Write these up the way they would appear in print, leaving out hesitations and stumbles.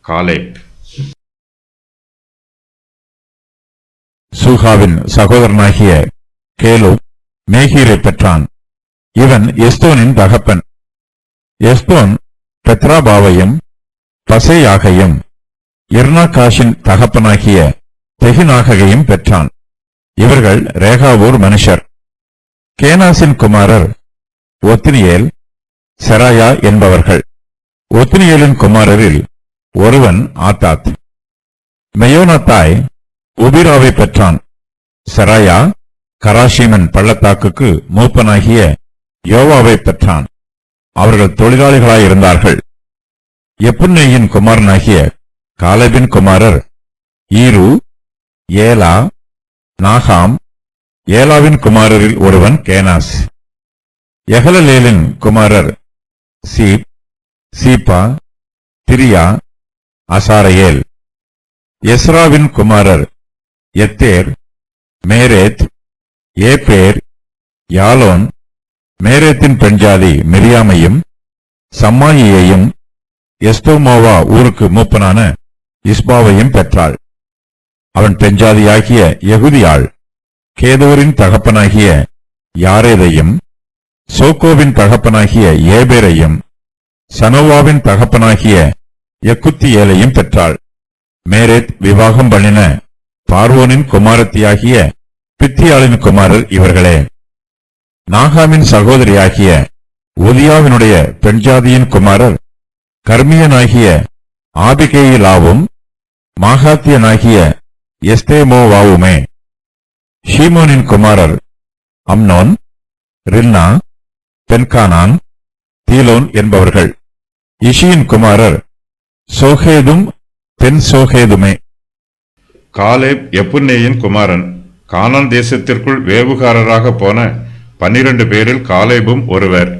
Caleb. சூகாவின் சகோதரனாகிய கேலூப் மேகீரை பெற்றான். இவன் எஸ்தோனின் தகப்பன். எஸ்தோன் பெத்ராபாவையும் பசேயாகையும் இர்னாகாஷின் தகப்பனாகிய தெகினாகையும் பெற்றான். இவர்கள் ரேகாவூர் மனுஷர். கேனாசின் குமாரர் ஒத்னியேல், செராயா என்பவர்கள். ஒத்னியேலின் குமாரரில் ஒருவன் ஆத்தாத். மெயோனத்தாய் உபிராவை பெற்றான். செராயா கராஷீமன் பள்ளத்தாக்குக்கு மூப்பனாகிய யோவாவை பெற்றான். அவர்கள் தொழிலாளிகளாயிருந்தார்கள். எப்புன்னேயின் குமாரனாகிய காலேபின் குமாரர் ஈரு, ஏலா, நாகாம். ஏலாவின் குமாரரில் ஒருவன் கேனாஸ். எகலலேலின் குமாரர் சீப், சீப்பா, திரியா, அசாரையேல். எஸ்ராவின் குமாரர் எத்தேர், மேரேத், ஏப்பேர், யாலோன். மேரேத்தின் பெண்ஜாதி மிரியாமையும் சம்மாயியையும் எஸ்தோமோவா ஊருக்கு மூப்பனான இஸ்பாவையும் பெற்றாள். அவன் பெண்ஜாதியாகிய யெகுதியாள் கேதோரின் தகப்பனாகிய யாரேதையும், சோக்கோவின் தகப்பனாகிய ஏபேரையும், சனோவாவின் தகப்பனாகிய எக்குத்தியேலையும் பெற்றாள். மேரேத் விவாகம் பண்ணின பார்வோனின் குமாரத்தியாகிய பித்தியாளின் குமாரர் இவர்களே. நாகாமின் சகோதரியாகிய ஒதியாவினுடைய பெண்ஜாதியின் குமாரர் கர்மியனாகிய ஆபிகேயிலாவும் மாகாத்தியனாகிய எஸ்தேமோவாவுமே. ஷீமோனின் குமாரர் அம்னோன், ரின்னா, பென்கானான், தீலோன் என்பவர்கள். இஷியின் குமாரர் சோகேதும் பெண் சோகேதுமே. காலேப் எப்புன்னேயின் குமாரன். கானான் தேசத்திற்குள் வேவுகாரராக போன 12 பேரில் காலேபும் ஒருவர்.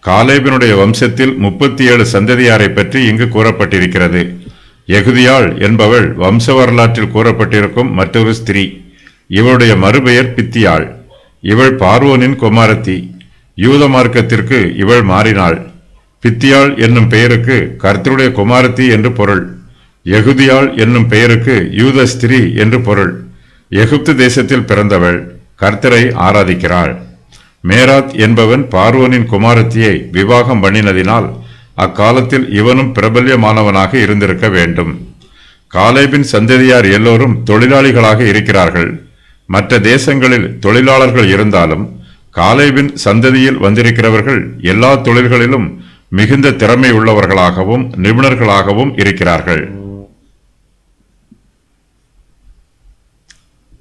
காலேபினுடைய வம்சத்தில் 37 சந்ததியாரை பற்றி இங்கு கூறப்பட்டிருக்கிறது. யெகுதியாள் என்பவள் வம்ச வரலாற்றில் கூறப்பட்டிருக்கும் மற்றொரு ஸ்திரீ. இவளுடைய மறுபெயர் பித்தியாள். இவள் பார்வோனின் குமாரத்தி. யூத மார்க்கத்திற்கு இவள் மாறினாள். பித்தியாள் என்னும் பெயருக்கு கர்த்தருடைய குமாரத்தி என்று பொருள். யெகுதியாள் என்னும் பெயருக்கு யூத ஸ்திரீ என்று பொருள். எகிப்து தேசத்தில் பிறந்தவள், கர்த்தரை ஆராதிக்கிறாள். மேராத் என்பவன் பார்வோனின் குமாரத்தியை விவாகம் பண்ணினதினால் அக்காலத்தில் இவனும் பிரபல்யமானவனாக இருந்திருக்க வேண்டும். காலேபின் சந்ததியார் எல்லோரும் தொழிலாளிகளாக இருக்கிறார்கள். மற்ற தேசங்களில் தொழிலாளர்கள் இருந்தாலும் காலேபின் சந்ததியில் வந்திருக்கிறவர்கள் எல்லா தொழில்களிலும் மிகுந்த திறமை உள்ளவர்களாகவும் நிபுணர்களாகவும் இருக்கிறார்கள்.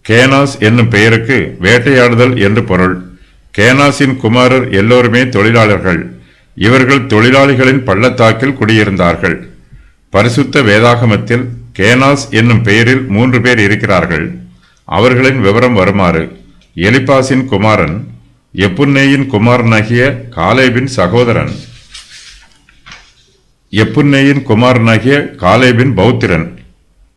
கேனாஸ் என்னும் பெயருக்கு வேட்டையாடுதல் என்று பொருள். கேனாசின் குமாரர் எல்லோருமே தொழிலாளர்கள். இவர்கள் தொழிலாளிகளின் பள்ளத்தாக்கில் குடியிருந்தார்கள். பரிசுத்த வேதாகமத்தில் கேனாஸ் என்னும் பெயரில் 3 பேர் இருக்கிறார்கள். அவர்களின் விவரம் வருமாறு: எலிப்பாசின் குமாரன், எப்புன்னேயின் குமாரனாகிய காலேபின் சகோதரன், எப்புன்னேயின் குமாரனாகிய காலேபின் பௌத்திரன்,